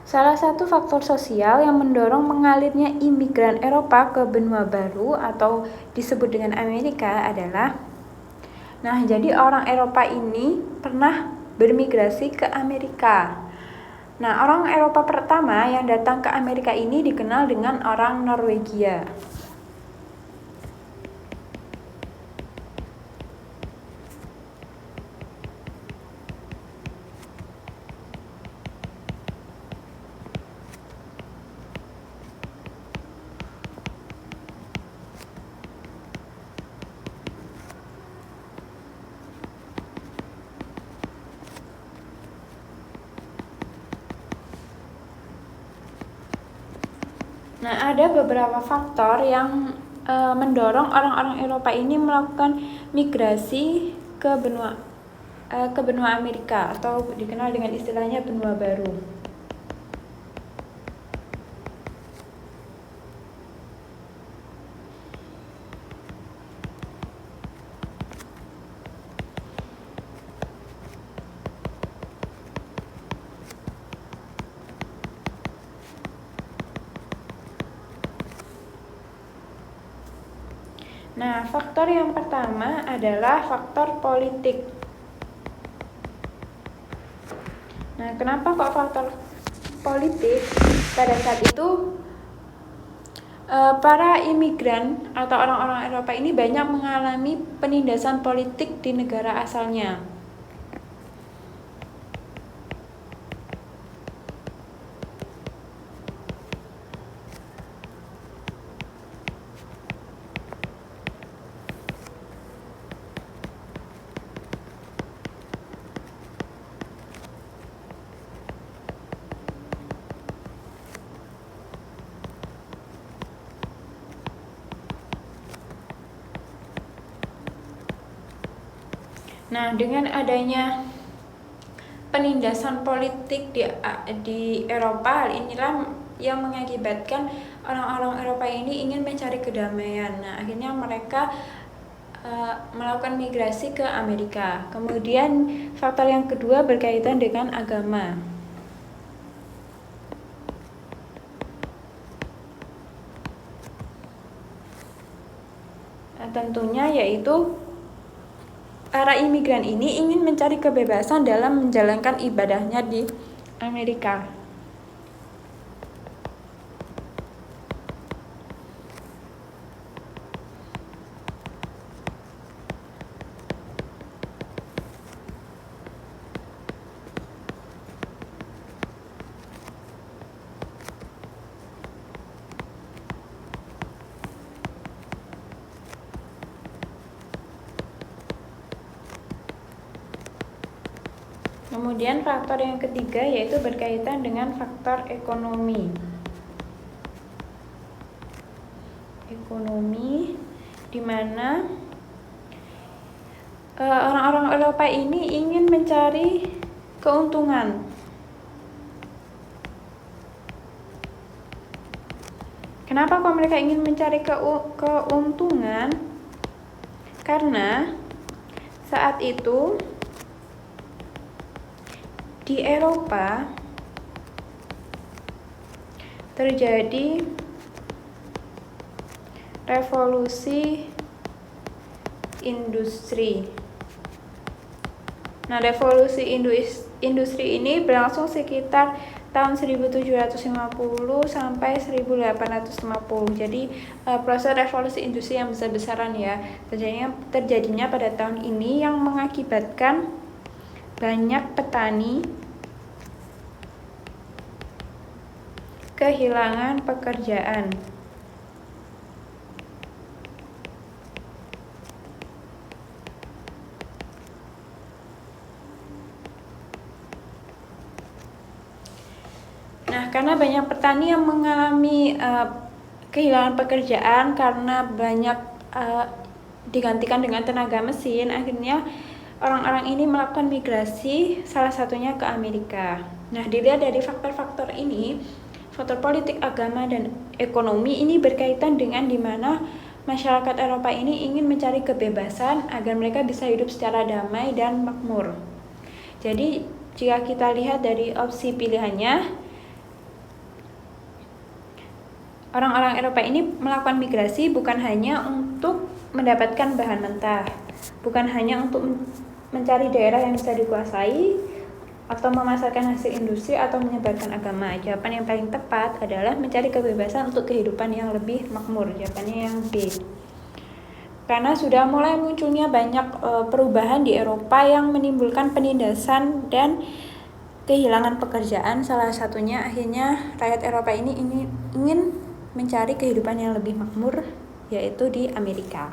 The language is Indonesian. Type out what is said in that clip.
Salah satu faktor sosial yang mendorong mengalirnya imigran Eropa ke benua baru atau disebut dengan Amerika adalah jadi orang Eropa ini pernah bermigrasi ke Amerika. Nah, orang Eropa pertama yang datang ke Amerika ini dikenal dengan orang Norwegia. Nah, ada beberapa faktor yang mendorong orang-orang Eropa ini melakukan migrasi ke benua Amerika atau dikenal dengan istilahnya benua baru. Nah, faktor yang pertama adalah faktor politik. Nah, kenapa kok faktor politik? Pada saat itu para imigran atau orang-orang Eropa ini banyak mengalami penindasan politik di negara asalnya. Nah, dengan adanya penindasan politik di Eropa, hal inilah yang mengakibatkan orang-orang Eropa ini ingin mencari kedamaian. Nah, akhirnya mereka melakukan migrasi ke Amerika. Kemudian faktor yang kedua berkaitan dengan agama. Nah, tentunya yaitu para imigran ini ingin mencari kebebasan dalam menjalankan ibadahnya di Amerika. Kemudian faktor yang ketiga yaitu berkaitan dengan faktor ekonomi. Ekonomi di mana orang-orang Eropa ini ingin mencari keuntungan. Kenapa kok mereka ingin mencari keuntungan? Karena saat itu di Eropa terjadi revolusi industri. Nah, revolusi industri ini berlangsung sekitar tahun 1750 sampai 1850. Jadi proses revolusi industri yang besar-besaran ya terjadinya pada tahun ini yang mengakibatkan banyak petani kehilangan pekerjaan. Nah, karena banyak petani yang mengalami kehilangan pekerjaan karena banyak digantikan dengan tenaga mesin, akhirnya orang-orang ini melakukan migrasi, salah satunya ke Amerika. Nah, dilihat dari faktor-faktor ini, faktor politik, agama, dan ekonomi ini berkaitan dengan di mana masyarakat Eropa ini ingin mencari kebebasan agar mereka bisa hidup secara damai dan makmur. Jadi, jika kita lihat dari opsi pilihannya, Orang-orang Eropa ini melakukan migrasi bukan hanya untuk mendapatkan bahan mentah, bukan hanya untuk mencari daerah yang bisa dikuasai, atau memasarkan hasil industri atau menyebarkan agama. Jawaban yang paling tepat adalah mencari kebebasan untuk kehidupan yang lebih makmur. Jawabannya yang B. Karena sudah mulai munculnya banyak perubahan di Eropa yang menimbulkan penindasan dan kehilangan pekerjaan. Salah satunya akhirnya rakyat Eropa ini ingin mencari kehidupan yang lebih makmur, yaitu di Amerika.